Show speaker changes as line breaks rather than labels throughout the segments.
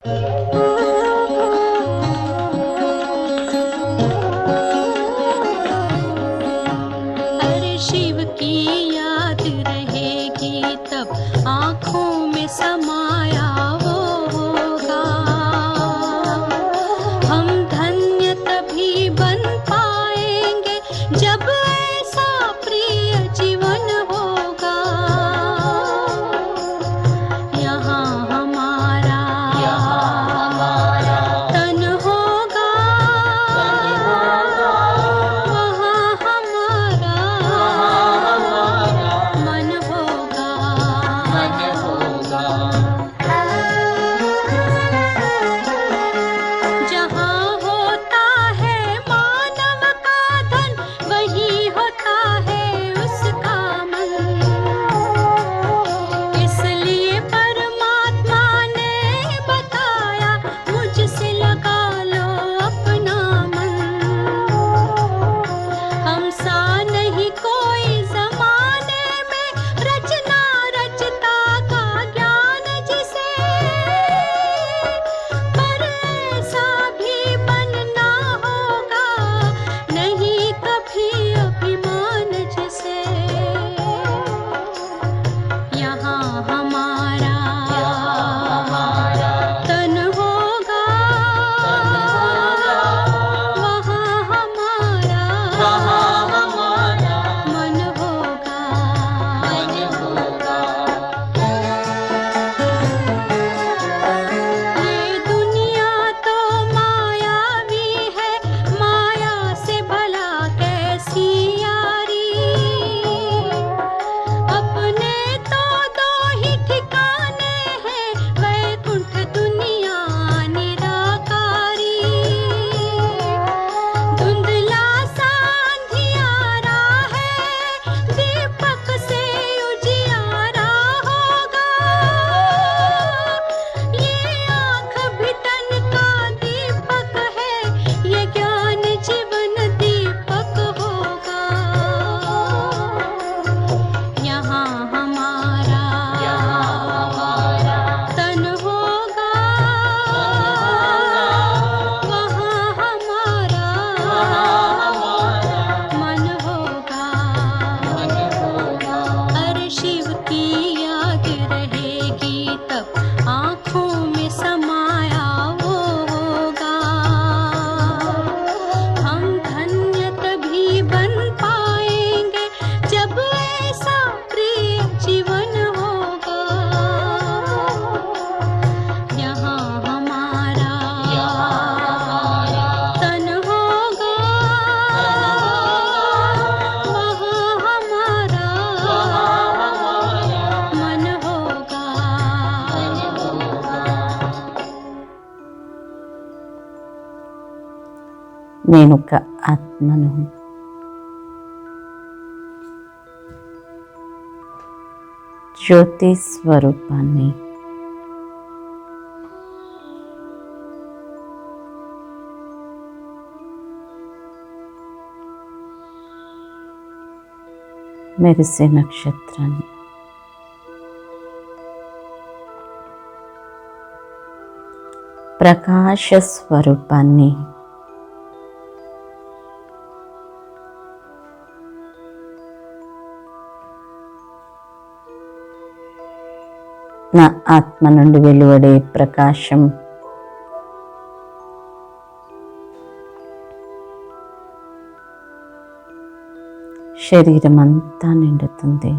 अरे शिव की याद रहेगी तब आँखों में समाया वो होगा। हम धन्य तभी बन पाएंगे जब ऐसा प्रिय जीवन होगा। यहाँ हमारा तन होगा, वहाँ हमारा मन होगा। जहाँ होता है मानव का धन, वहीं होता है उसका मन। इसलिए परमात्मा ने बताया, मुझसे लगा लो अपना मन। हम सा नहीं कोई जमाने में, रचना रचता का ज्ञान जिसे, पर ऐसा भी बनना होगा नहीं कभी अभिमान जिसे। यहाँ हमारा तन होगा, वहाँ हमारा मन होगा। ये दुनिया तो मायावी है, माया से भला कैसी यारी। अपने तो दो ही ठिकाने हैं, वैकुंठ दुनिया निराकारी। धुंधला सा अंधियारा है, दीपक से उजियारा होगा। ये आँख भी तन का दीपक है, ये ज्ञान जीवन दीपक होगा। यहाँ हमारा तन होगा, वहाँ हमारा मन होगा। अरे शिव की याद रहेगी तब आँखों में समाया वो होगा। हम धन्य तभी बन पाएंगे जब ऐसा प्रिय जीवन होगा। यहाँ हमारा तन होगा, वहाँ हमारा मन होगा।
నేనొక ఆత్మను. జ్యోతి స్వరూపాన్ని. మెరిసే నక్షత్రాన్ని. ప్రకాశ స్వరూపాన్ని. నా ఆత్మ నుండి వెలువడే ప్రకాశం శరీరం అంతా నిండుతుంది.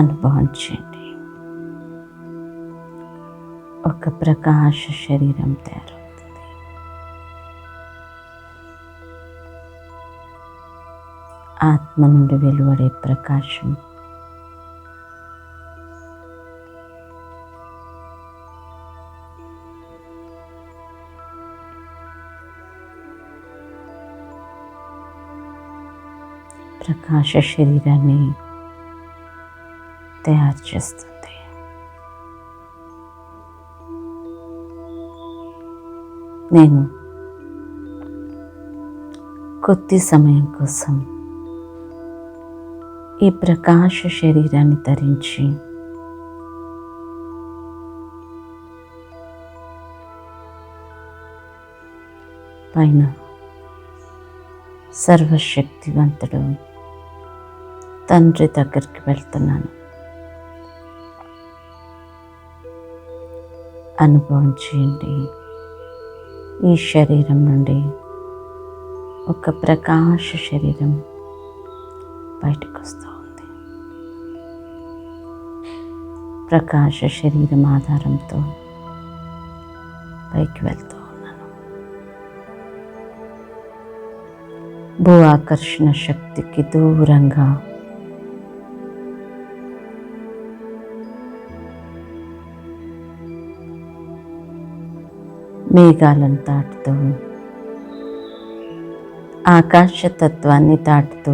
అనుభవం చేయండి. ఒక ప్రకాశ శరీరం తయారవుతుంది. ఆత్మ నుండి వెలువడే ప్రకాశం ప్రకాశ శరీరాన్ని తయారు చేస్తుంది. నేను కొద్ది సమయం కోసం ఈ ప్రకాశ శరీరాన్ని ధరించి పైన సర్వశక్తివంతుడు తండ్రి దగ్గరికి వెళ్తున్నాను. అనుభవం చేయండి. ఈ శరీరం నుండి ఒక ప్రకాశ శరీరం బయటకు వస్తూ ఉంది. ప్రకాశ శరీరం ఆధారంతో పైకి వెళ్తూ ఉన్నాను. భూ ఆకర్షణ శక్తికి దూరంగా మేఘాలను దాటుతూ, ఆకాశతత్వాన్ని దాటుతూ,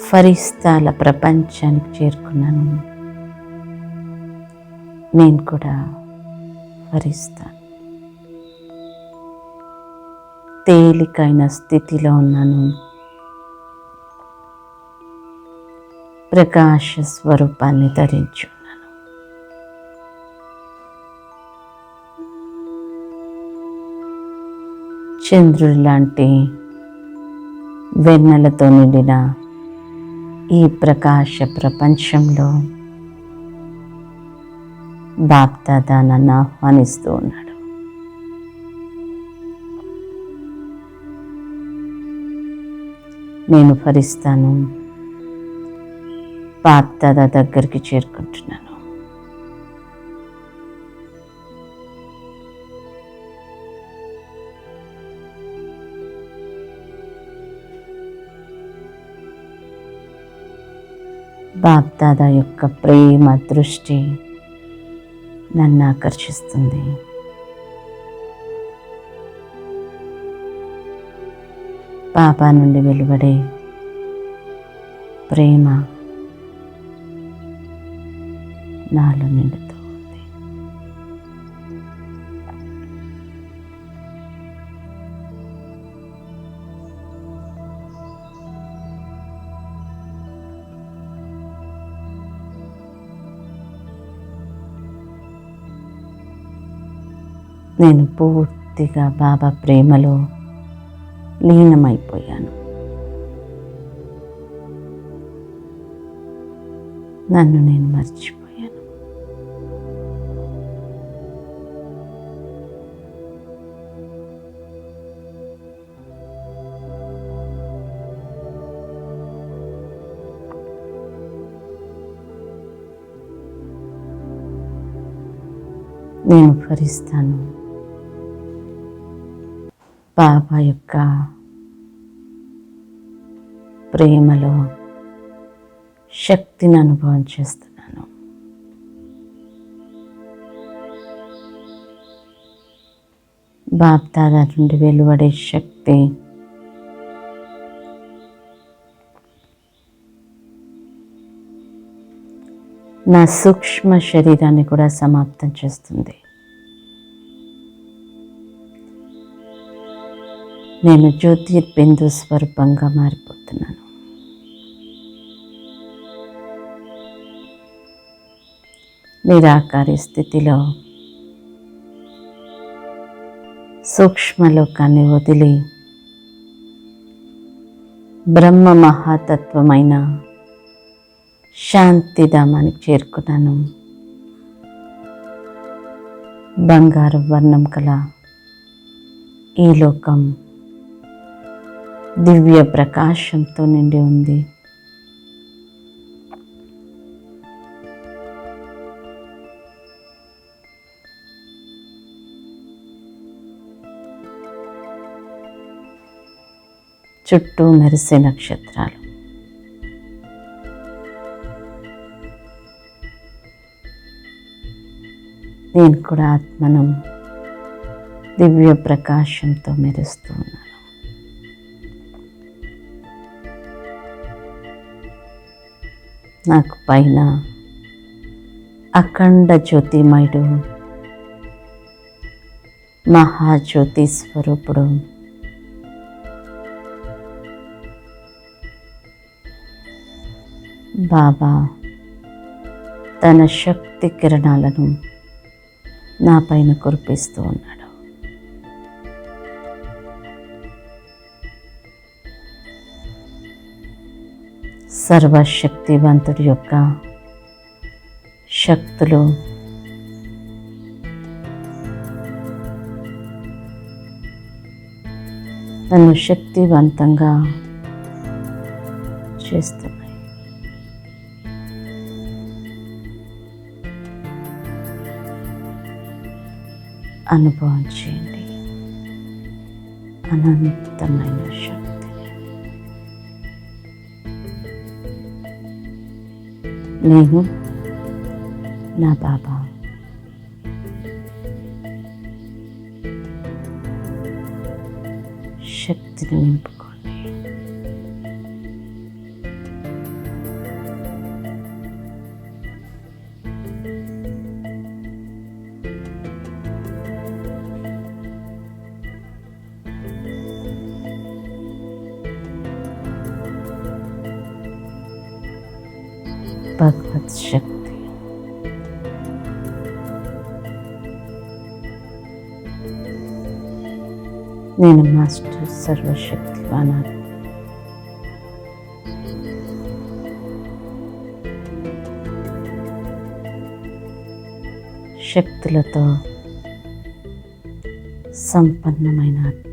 ఫరిస్తాల ప్రపంచానికి చేరుకున్నాను. నేను కూడా ఫరిస్తాను. తేలికైన స్థితిలో ఉన్నాను. ప్రకాశ స్వరూపాన్ని ధరించు. చంద్రుడి లాంటి వెన్నెలతో నిండిన ఈ ప్రకాశ ప్రపంచంలో బాప్దాదా నన్ను ఆహ్వానిస్తూ ఉన్నాడు. నేను ఫరిస్తాను. బాప్దాదా దగ్గరికి చేరుకుంటున్నాను. బాప్దాదా యొక్క ప్రేమ దృష్టి నన్ను ఆకర్షిస్తుంది. బాబా నుండి వెలువడే ప్రేమ నాలో నిండుతూ ఉంది. నేను పూర్తిగా బాబా ప్రేమలో లీనమైపోయాను. నన్ను నేను మర్చిపోయాను. నేను ఫరిస్తాను. బాబా యొక్క ప్రేమలో శక్తిని అనుభవం చేస్తున్నాను. బాప్దాదా నుండి వెలువడే శక్తి నా సూక్ష్మ శరీరాన్ని కూడా సమాప్తం చేస్తుంది. నేను జ్యోతిర్బిందు స్వరూపంగా మారిపోతున్నాను. నిరాకారి స్థితిలో సూక్ష్మలోకాన్ని వదిలి బ్రహ్మ మహాతత్వమైన శాంతిధామానికి చేరుకున్నాను. బంగారు వర్ణం కల ఈ లోకం దివ్య ప్రకాశంతో నిండి ఉంది. చుట్టూ మెరిసే నక్షత్రాలు. నేను కూడా ఆత్మను దివ్య ప్రకాశంతో మెరుస్తూ ఉన్నాను. నాకు పైన అఖండ జ్యోతిమయుడు మహాజ్యోతి స్వరూపుడు బాబా తన శక్తి కిరణాలను నా పైన కురిపిస్తూ ఉన్నాడు. సర్వశక్తివంతుడి యొక్క శక్తులు నన్ను శక్తివంతంగా చేస్తున్నాయి. అనుభవం చేయండి అనంతమైన శక్తిని. నేను నా బాబా శక్తిని నింపుకోండి. భగవత్ శక్తి నేను మాస్టర్ సర్వశక్తివానాను. శక్తులతో సంపన్నమైన ఆత్మను.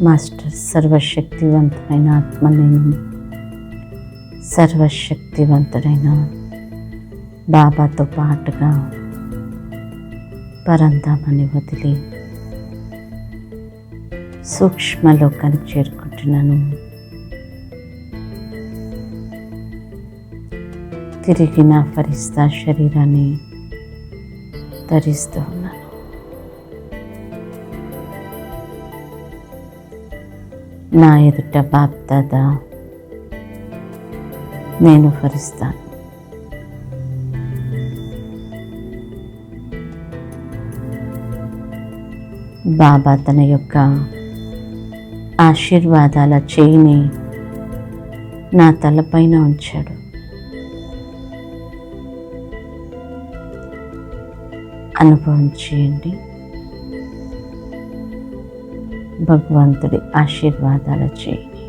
మాస్టర్ సర్వశక్తివంతమైన ఆత్మ నేను. సర్వశక్తివంతుడైన బాబాతో పాటుగా పరంధామాన్ని వదిలి సూక్ష్మలోకానికి చేరుకుంటున్నాను. తిరిగి నా ఫరిస్తా శరీరాన్ని ధరిస్తూ ఉన్నాను. నా ఎదుట బాప్దాదా నేను ఫరిస్తాను. బాబా తన యొక్క ఆశీర్వాదాల చేయిని నా తలపైన ఉంచాడు. అనుభవం చేయండి భగవంతుడి ఆశీర్వాదాల చేయిని.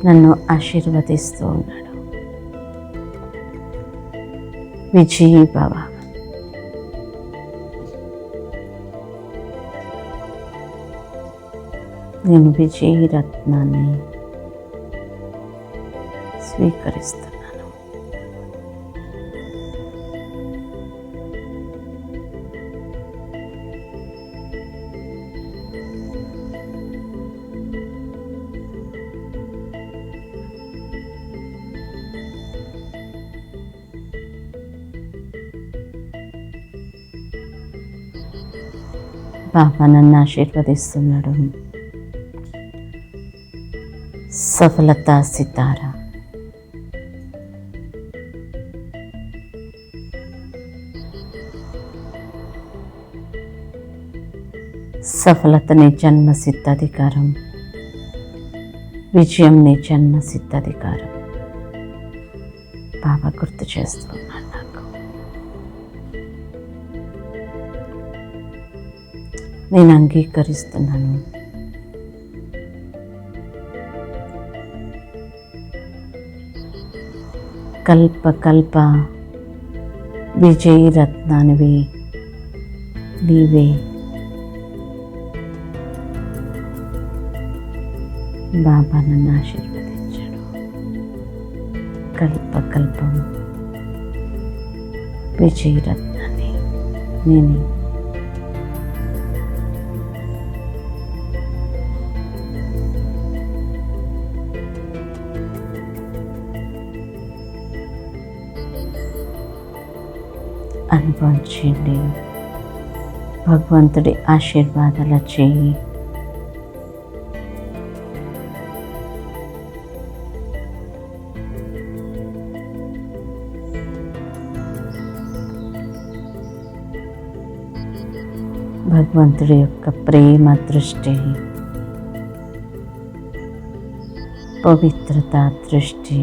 నన్ను ఆశీర్వదిస్తూ ఉన్నాడు. విజయీ భవ. నేను విజయీ రత్నాన్ని స్వీకరిస్తున్నాను. బాబా నన్ను ఆశీర్వదిస్తున్నాడు. సఫలతా సితారా. సఫలత నీ జన్మ సిద్ధాధికారం, విజయం నీ జన్మ సిద్ధాధికారం. బాబా గుర్తు చేస్తున్నాడు నాకు. నేను అంగీకరిస్తున్నాను. కల్ప కల్ప విజయీ రత్నానివి నీవే. బాబా నన్ను ఆశీర్వదించాడు. కల్పకల్పం విజయీ రత్నాన్ని నేనే. అనుభవం చేయండి. భగవంతుడి ఆశీర్వాదాల చేయి భగవంతుడి యొక్క ప్రేమ దృష్టి, పవిత్రత దృష్టి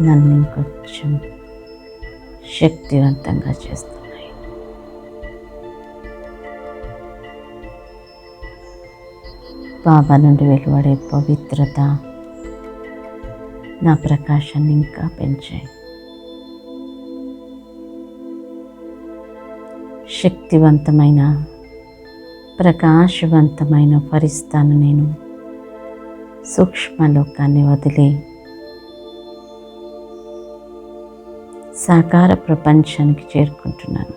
నన్ను ఇంకొంచెం శక్తివంతంగా చేస్తున్నాయి. బాబా నుండి వెలువడే పవిత్రత నా ప్రకాశాన్ని ఇంకా పెంచాయి. శక్తివంతమైన ప్రకాశవంతమైన ఫరిస్తాను నేను సూక్ష్మలోకాన్ని వదిలి సాకార ప్రపంచానికి చేరుకుంటున్నాను.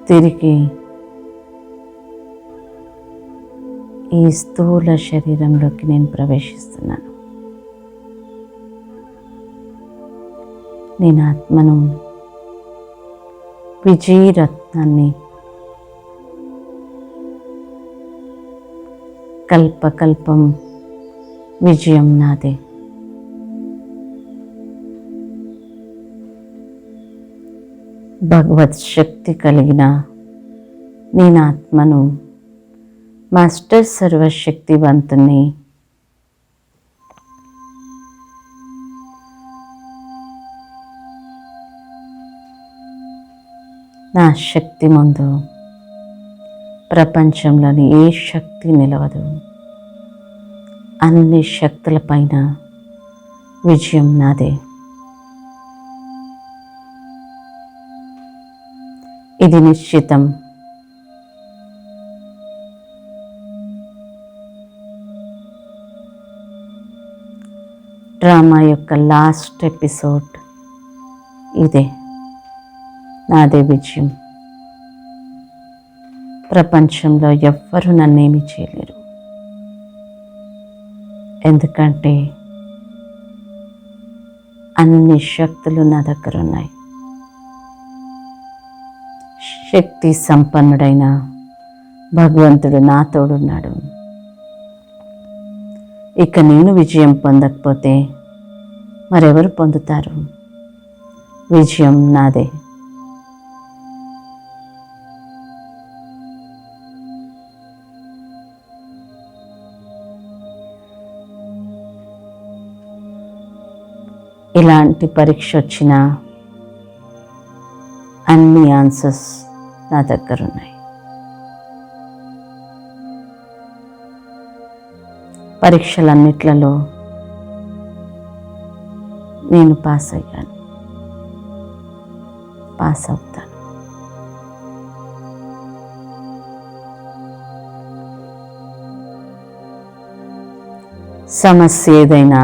తిరిగి ఈ స్థూల శరీరంలోకి నేను ప్రవేశిస్తున్నాను. నేను ఆత్మను, విజయరత్నాన్ని, కల్పకల్పం విజయం నాదే. భగవత్ శక్తి కలిగిన నేను ఆత్మను, మాస్టర్ సర్వశక్తివంతుని, నా శక్తి ముందు ప్రపంచంలోని ఏ శక్తి నిలవదు. అన్ని శక్తుల పైన విజయం నాదే. ఇది నిశ్చితం. డ్రామా యొక్క లాస్ట్ ఎపిసోడ్ ఇదే. నాదే విజయం. ప్రపంచంలో ఎవ్వరూ నన్నేమి చేయలేరు. ఎందుకంటే అన్ని శక్తులు నా దగ్గర ఉన్నాయి. శక్తి సంపన్నుడైన భగవంతుడు నా తోడున్నాడు. ఇక నేను విజయం పొందకపోతే మరెవరు పొందుతారు? విజయం నాదే. ఎలాంటి పరీక్ష వచ్చినా అన్ని ఆన్సర్స్ నా దగ్గర ఉన్నాయి. పరీక్షలన్నిట్లలో నేను పాస్ అయ్యాను, పాస్ అవుతాను. సమస్య ఏదైనా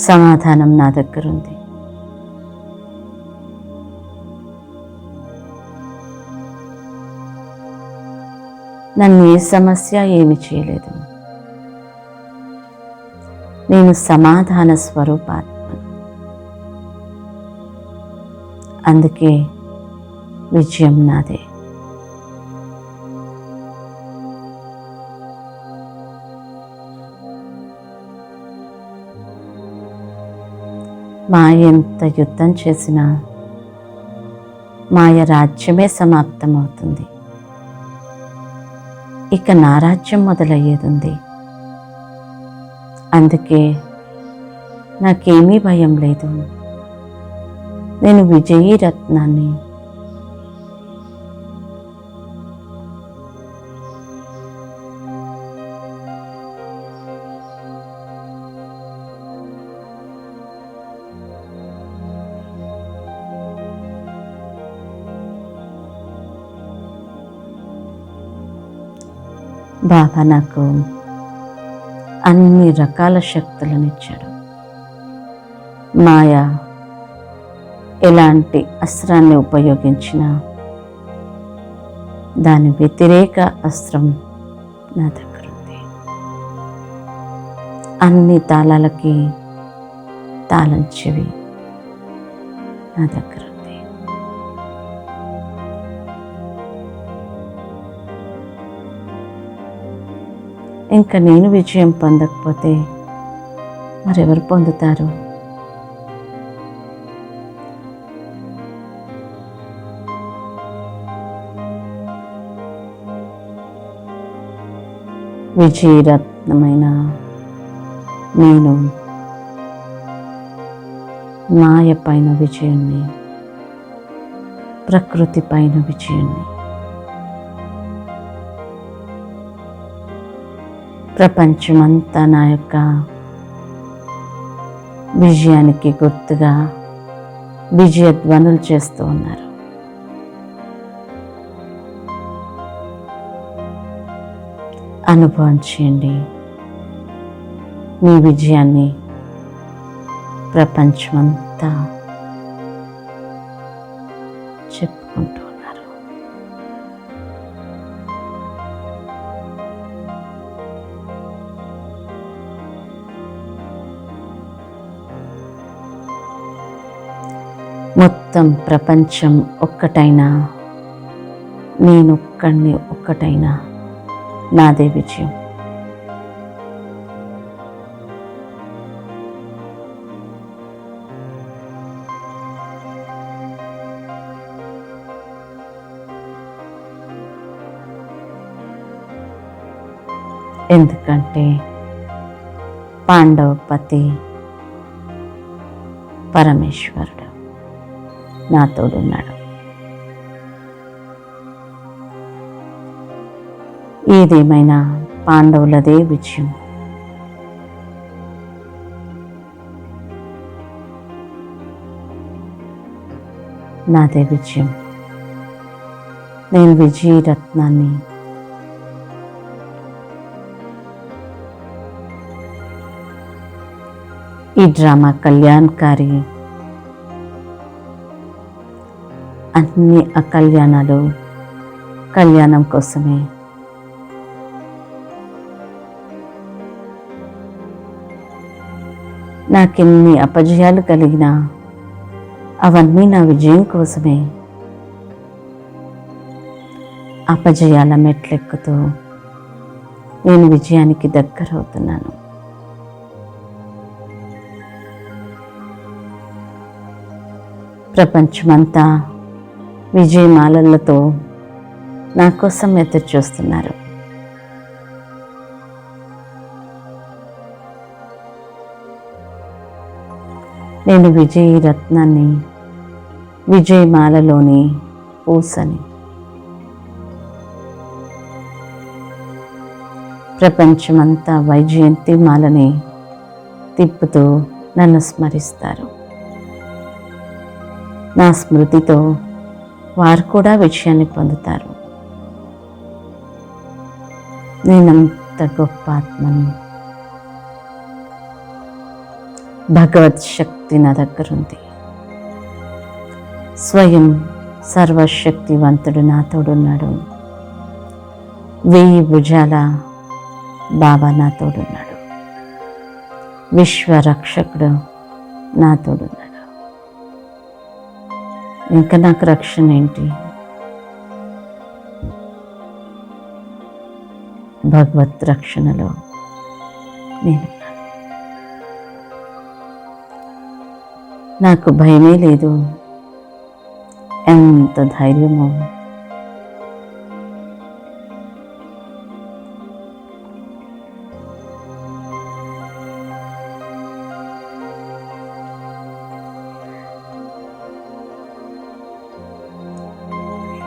సమాధానం నా దగ్గర ఉంది. నన్ను ఏ సమస్య ఏమి చేయలేదు. నేను సమాధాన స్వరూపాత్మను. అందుకే విజయం నాదే. మాయ ఎంత యుద్ధం చేసినా మాయ రాజ్యమే సమాప్తమవుతుంది. ఇక నా రాజ్యం మొదలయ్యేది ఉంది. అందుకే నాకేమీ భయం లేదు. నేను విజయీ రత్నాన్ని. బాబా నాకు అన్ని రకాల శక్తులను ఇచ్చాడు. మాయ ఎలాంటి అస్త్రాన్ని ఉపయోగించినా దాని వ్యతిరేక అస్త్రం నా దగ్గర ఉంది. అన్ని తాళాలకి తాళం చెవి నా దగ్గర ఉంది. ఇంకా నేను విజయం పొందకపోతే మరెవరు పొందుతారు? విజయరత్నమైన నేను మాయ పైన విజయాన్ని, ప్రకృతి పైన విజయాన్ని, ప్రపంచమంతా నా యొక్క విజయానికి గుర్తుగా విజయధ్వనులు చేస్తూ ఉన్నారు. అనుభవం చేయండి. మీ విజయాన్ని ప్రపంచమంతా చెప్పుకుంటూ ఉన్నారు. మొత్తం ప్రపంచం ఒక్కటైనా, నేనొక్కడిని ఒక్కటైనా నాదే విజయం. ఎందుకంటే పాండవపతి పరమేశ్వరుడు నా తోడున్నాడు. ఏదేమైనా పాండవులదే విజయం. నాదే విజయం. నేను విజయరత్నాన్ని. ఈ డ్రామా కళ్యాణకారి. అన్ని అకళ్యాణాలు కళ్యాణం కోసమే. నాకెన్ని అపజయాలు కలిగినా అవన్నీ నా విజయం కోసమే. అపజయాల మెట్లెక్కుతూ నేను విజయానికి దగ్గరవుతున్నాను. ప్రపంచమంతా విజయమాలలతో నా కోసం ఎదురు చూస్తున్నారు. నేను విజయరత్నాన్ని, విజయమాలలోని పూసని. ప్రపంచమంతా వైజయంతి మాలని తిప్పుతూ నన్ను స్మరిస్తారు. నా స్మృతితో వారు కూడా విజయాన్ని పొందుతారు. నేనంత గొప్ప ఆత్మను. భగవత్ శక్తి నా దగ్గరుంది. స్వయం సర్వశక్తివంతుడు నా తోడున్నాడు. 1000 భుజాల బాబా నా తోడున్నాడు. విశ్వరక్షకుడు నా తోడున్నాడు. ఇంకా నాకు రక్షణ ఏంటి? భగవత్ రక్షణలో నేను. నాకు భయమే లేదు. ఎంత ధైర్యమో!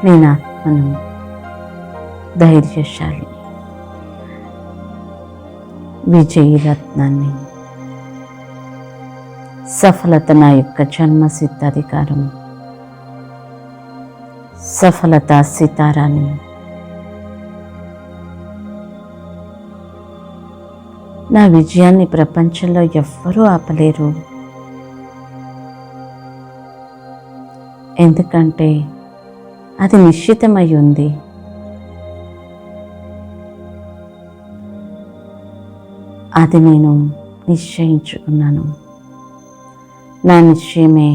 నేను ఆత్మను, ధైర్యశాలిని, విజయరత్నాన్ని. సఫలత నా యొక్క జన్మసిద్ధాధికారం. సఫలత సితారాని. నా విజయాన్ని ప్రపంచంలో ఎవ్వరూ ఆపలేరు. ఎందుకంటే అది నిశ్చితమై ఉంది. అది నేను నిశ్చయించుకున్నాను. నా నిశ్చయమే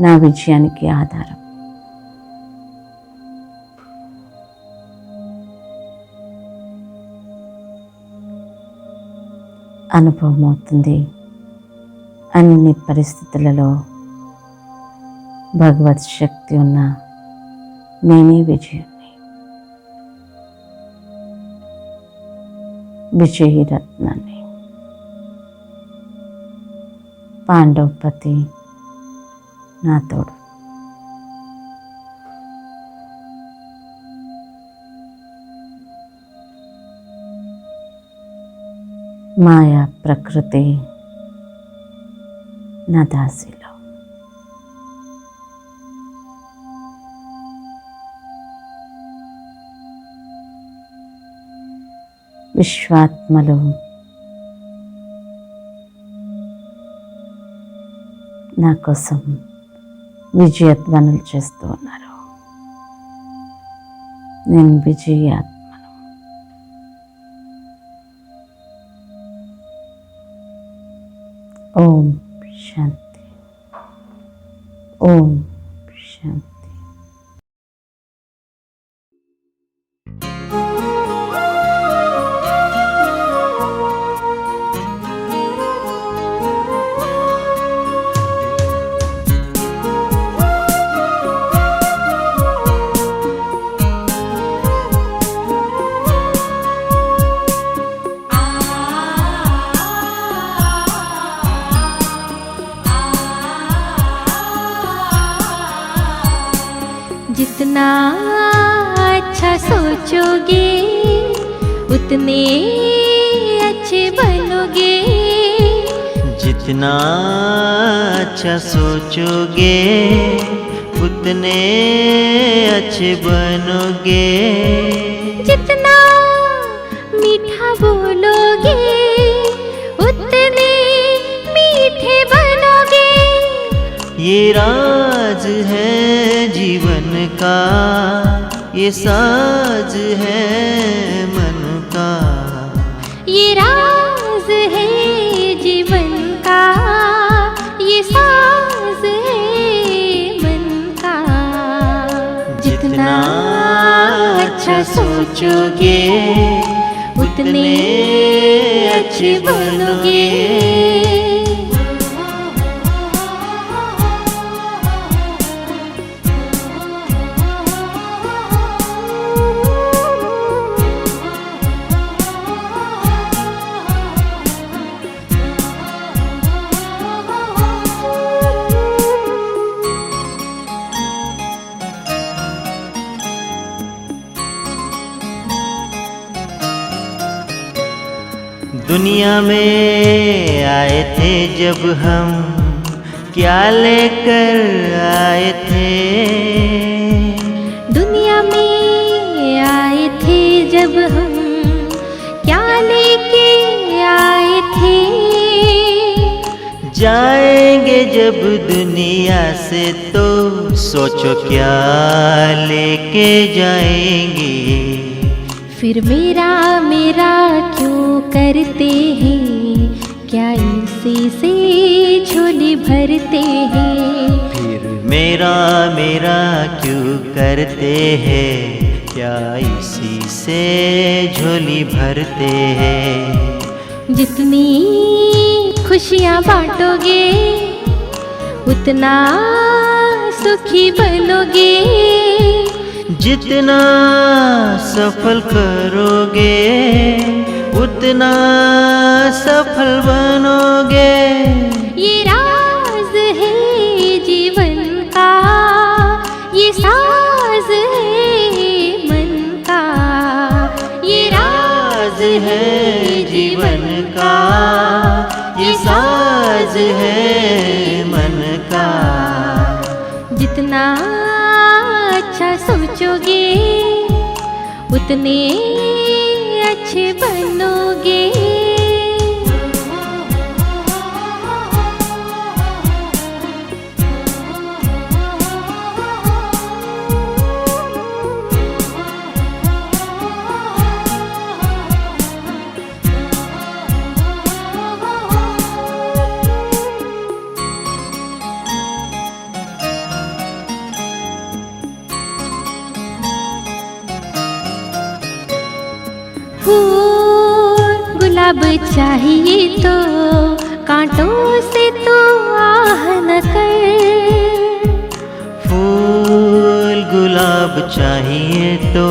నా విజయానికి ఆధారం. అనుభవం అవుతుంది, అన్ని పరిస్థితులలో భగవత్ శక్తి ఉన్న నేనే విజయాన్ని, విజయరత్నాన్ని. పాండవపతి నా తోడు. మాయా ప్రకృతి నా దాసిలో. విశ్వాత్మలు నా కోసం విజయధ్వనులు చేస్తూ ఉన్నారు. నేను విజయాత్మను. ఓం శాంతి. ఓం శాంతి.
जितना अच्छा सोचोगे उतने अच्छे बनोगे।
जितना अच्छा सोचोगे उतने अच्छे बनोगे।
जितना मीठा बोलोगे उतने मीठे बनोगे।
ये राज है जीवन का, ये साज है मन का।
ये राज है जीवन का, ये साज है मन का। जितना अच्छा सोचोगे उतने अच्छे बनोगे।
दुनिया में आए थे जब हम, क्या लेकर आए थे।
दुनिया में आए थे जब हम, क्या लेके आए थे।
जाएंगे जब दुनिया से तो सोचो क्या लेके जाएंगे।
फिर मेरा मेरा क्यों करते हैं, क्या इसी से झोली भरते हैं।
फिर मेरा मेरा क्यों करते हैं, क्या इसी से झोली भरते हैं।
जितनी खुशियाँ बांटोगे उतना सुखी बनोगे।
जितना सफल करोगे उतना सफल बनोगे।
ये राज है जीवन का, ये साज है मन का। ये राज
है जीवन का, ये साज है मन का।
जितना अच्छा सोचोगे उतने अच्छे बनोगे। गुलाब चाहिए तो कांटों से तो आह न कर।
फूल गुलाब चाहिए तो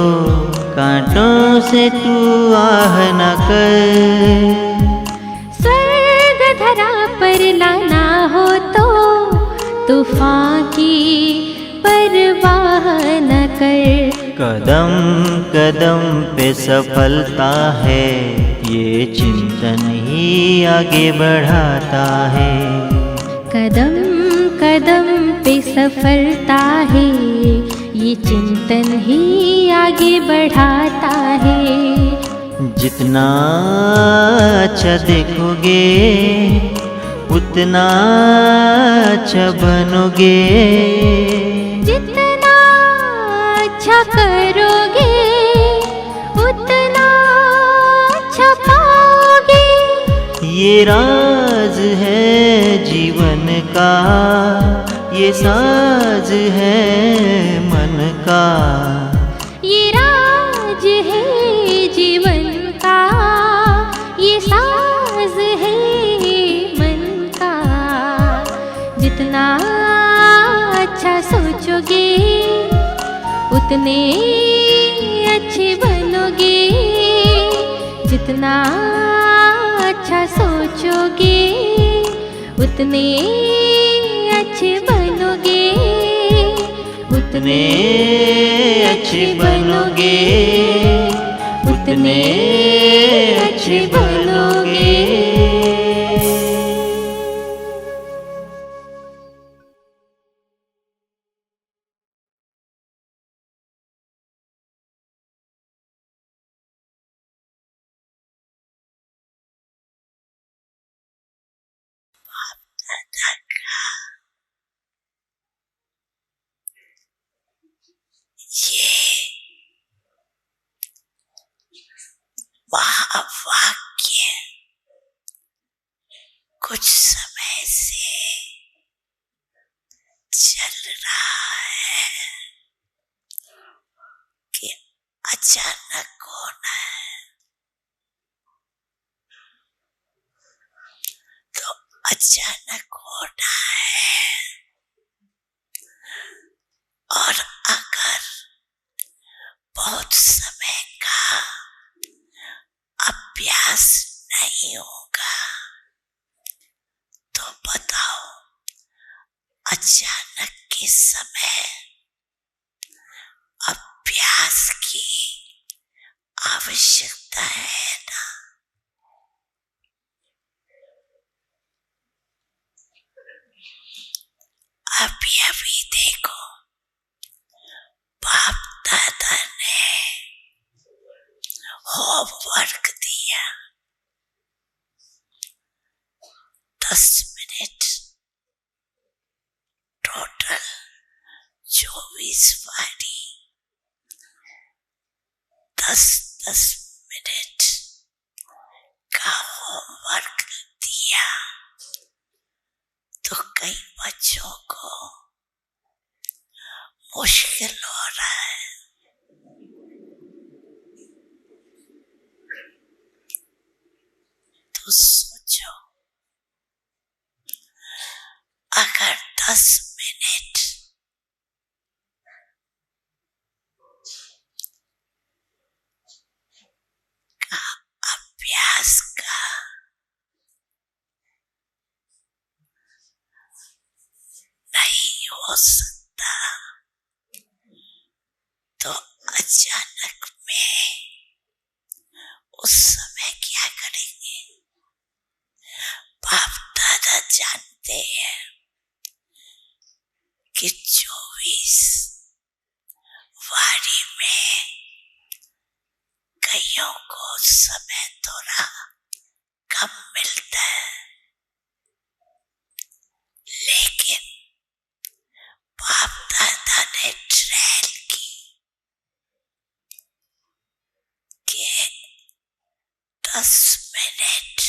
कांटों से तू आह न कर।
स्वर्ग धरा पर लाना हो तो तूफान की परवाह न कर।
कदम कदम पे सफलता है, ये चिंतन ही आगे बढ़ाता है।
कदम कदम पे सफलता है, ये चिंतन ही आगे बढ़ाता है।
जितना अच्छा देखोगे उतना अच्छा बनोगे।
जितना अच्छा करोगे उतना अच्छा पाओगे।
ये राज है जीवन का, ये साज है मन का।
ये राज है जीवन का, ये साज है मन का। जितना अच्छा सोचोगे उतने अच्छे बनोगे। जितना अच्छा सोचोगे उतने अच्छे बनोगे।
उतने अच्छे बनोगे, उतने अच्छे बनोगे।
महावाक्य कुछ समय से चल रहा है कि अचानक होना है, तो अचानक होना है। और अगर बहुत समय का अभ्यास नहीं होगा तो बताओ अचानक के समय अभ्यास की आवश्यकता है ना। अभी देखो, बाप दादा ने होमवर्क दिया, 10 मिनट टोटल 24 वारी 10-10 मिनट का होमवर्क दिया। तो कई बच्चों को मुश्किल हो रहा है। तो सोचो, अगर 10 मिनट का अभ्यास का नहीं हो सकता तो अचानक में उस समय क्या करेंगे? बाप दादा जानते हैं कि 24 वारी में कईयों को समय थोड़ा कम मिलता है, लेकिन बाप दादा ने ट्रायल की कि 10 मिनट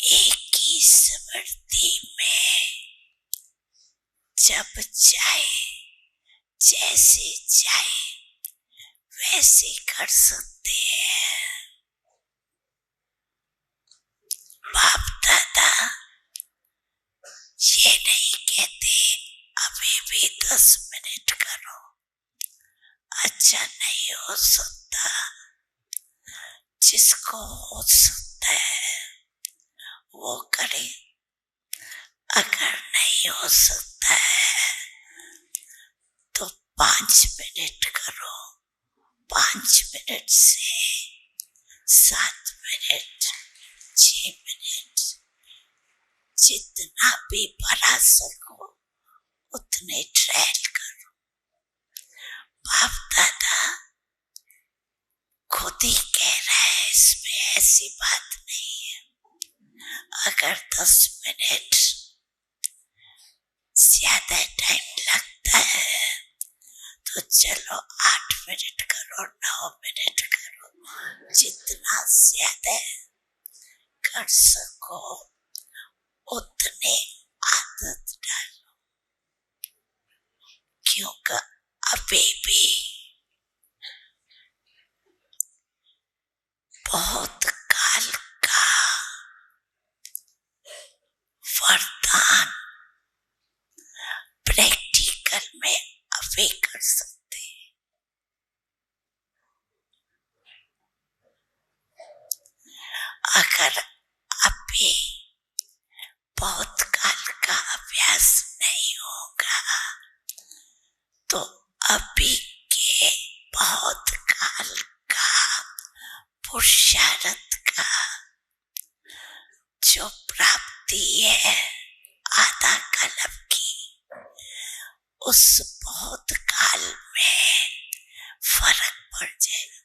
एक ही स्मृति में जब चाहे जैसे चाहे वैसे कर सकते हैं। जिसको हो सकता है वो करे, अगर नहीं हो सकता है तो 5 मिनट करो, 5 मिनट से 7 मिनट, 6 मिनट, जितना भी बढ़ा सको उतने ट्रायल करो। बाप दादा खुद ही कह रहा है, इसमें ऐसी बात नहीं है। अगर 10 मिनट ज्यादा टाइम लगता है तो चलो 8 मिनट करो, 9 मिनट करो, जितना ज्यादा कर सको उतने आदत डालो, क्योंकि अभी भी बहुत काल का वरदान प्रैक्टिकल में अभी कर सकते हैं। अगर अभी बहुत काल का अभ्यास नहीं होगा तो अभी के बहुत काल का पुरुषार्थ का जो प्राप्ति है आधा कल्प की, उस बहुत काल में फर्क पड़ जाएगा।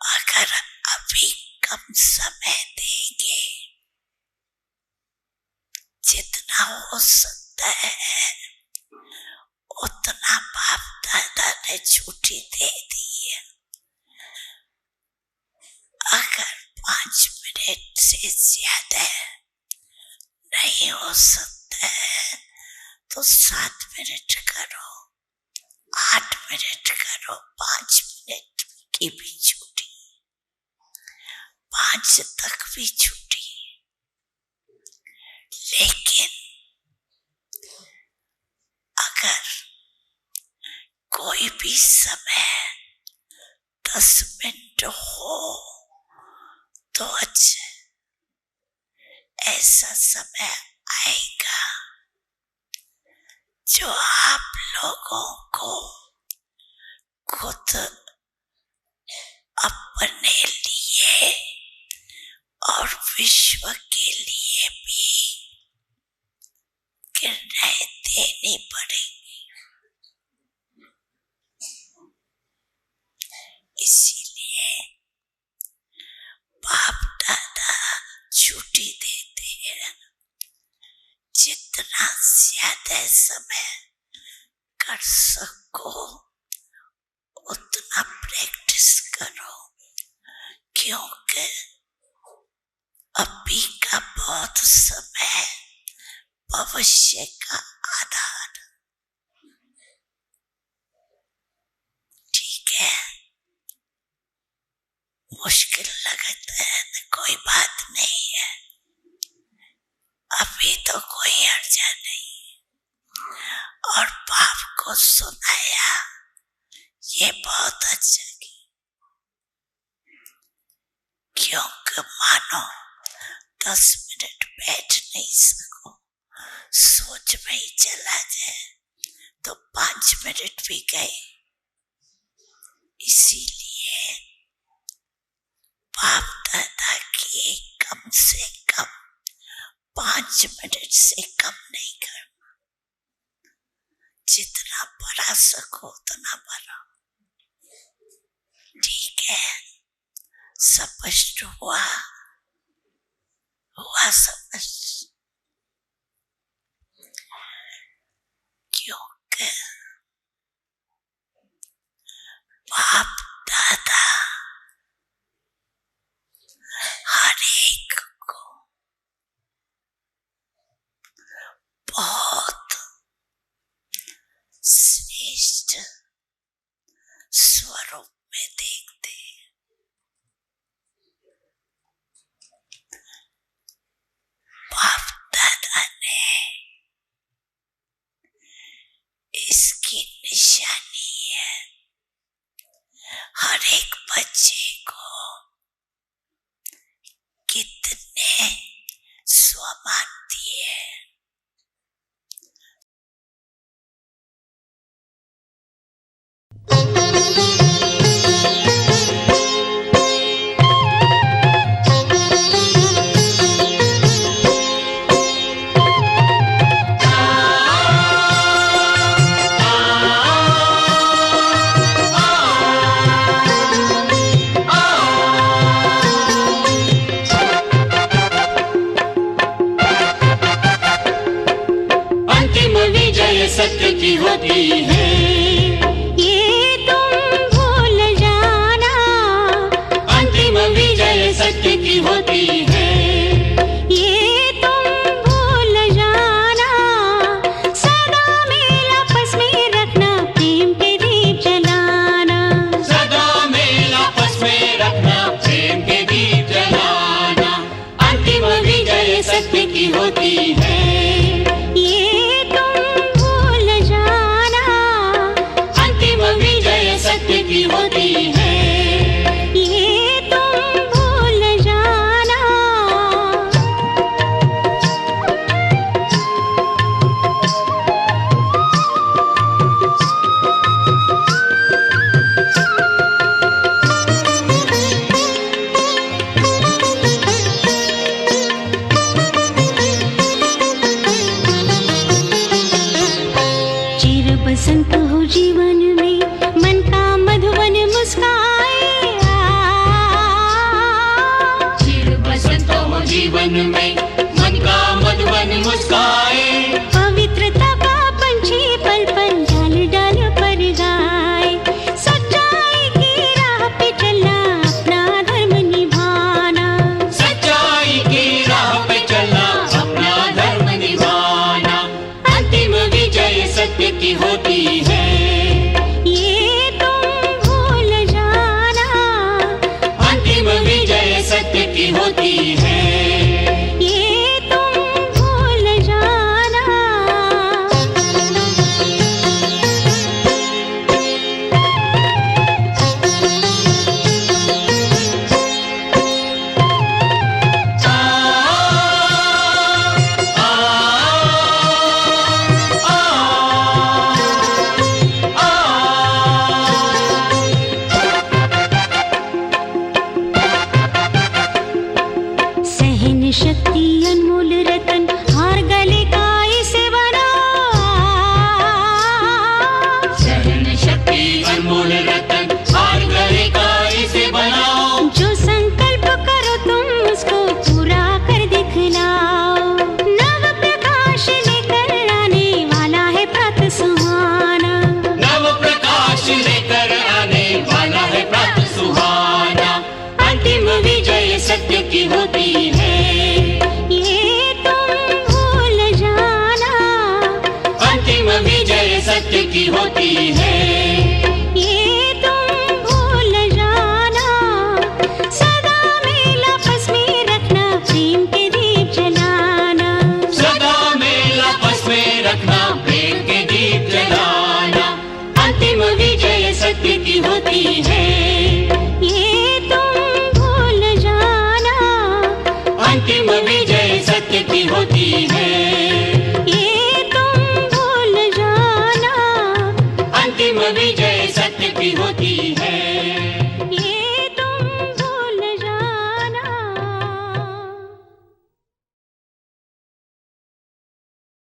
अगर अभी कम समय देंगे, जितना हो सकता है उतना बाप दादा ने छुट्टी दे दी है। अगर 5 मिनट से ज्यादा नहीं हो सकता है तो 7 मिनट करो, 8 मिनट करो, 5 मिनट की भी छुट्टी, 5 तक भी छुट्टी। लेकिन अगर कोई भी समय 10 मिनट हो तो अच्छा, ऐसा समय आएगा जो आप लोगों को खुद अपने लिए और विश्व के लिए भी किरणें देनी पड़ेगी। इसीलिए बाप दादा छुट्टी देते हैं, जितना ज्यादा समय कर सको उतना प्रैक्टिस करो, क्योंकि अभी का बहुत समय भविष्य का आधार। ठीक है, मुश्किल लगता है तो कोई बात नहीं है, अभी तो कोई अर्जा नहीं। और बाप को सुनाया, ये बहुत अच्छा किया, क्योंकि मानो 10 मिनट बैठ नहीं सको, सोच में ही चला जाए तो 5 मिनट भी गए। इसीलिए बाप दादा की कम से कम 5 मिनट से कम नहीं करना, जितना बढ़ा सको उतना बढ़ाओ। ठीक है, स्पष्ट हुआ समझ, क्योंकि बाप दादा हर एक को बहुत श्रेष्ठ स्वरूप में देखते हैं। बाप
अंतिम विजय सत्य की होती है,
ये तुम भूल जाना।
अंतिम विजय सत्य की होती है,
ये तुम भूल जाना। सदा मेल आपस में रखना, प्रेम के दीप जलाना।
सदा मेल आपस में रखना, प्रेम के दीप जलाना। अंतिम विजय सत्य की होती है,
ये तुम भूल जाना।
अंतिम विजय सत्य की होती है।
ये तुम भूल जाना। चिर बसंत हो जीवन में, मन का मधुवन मुस्काए।
चिर बसंत हो जीवन में, मन का मधुवन मुस्काए।
पवित्रता का पंछी पल पल डाल डाल पर गाए। सच्चाई की राह पे चलना, अपना धर्म निभाना।
सच्चाई की राह पे चलना, अपना धर्म निभाना। अंतिम विजय सत्य की होती है,
ये तुम भूल जाना।
अंतिम विजय सत्य की होती है।
ये तुम भूल जाना। सहन शक्ति अनमोल रतन, हार गले का इसे बना।
सहन शक्ति अनमोल रतन, हार गले का इसे बनाओ।
जो संकल्प करो तुम उसको पूरा कर दिखलाओ। नव प्रकाश लेकर आने वाला है प्रातः सुहाना।
नव प्रकाश लेकर आने वाला है प्रातः सुहाना। अंतिम विजय सत्य की होती है,
ये तुम भूल जाना।
अंतिम विजय सत्य की होती है।
ये तुम भूल जाना। सदा मेल आपस में रखना, प्रेम के दीप जलाना।
सदा मेल आपस में रखना, प्रेम के दीप जलाना। अंतिम विजय सत्य की होती है,
ये तुम भूल जाना।
अंतिम विजय सत्य की होती है।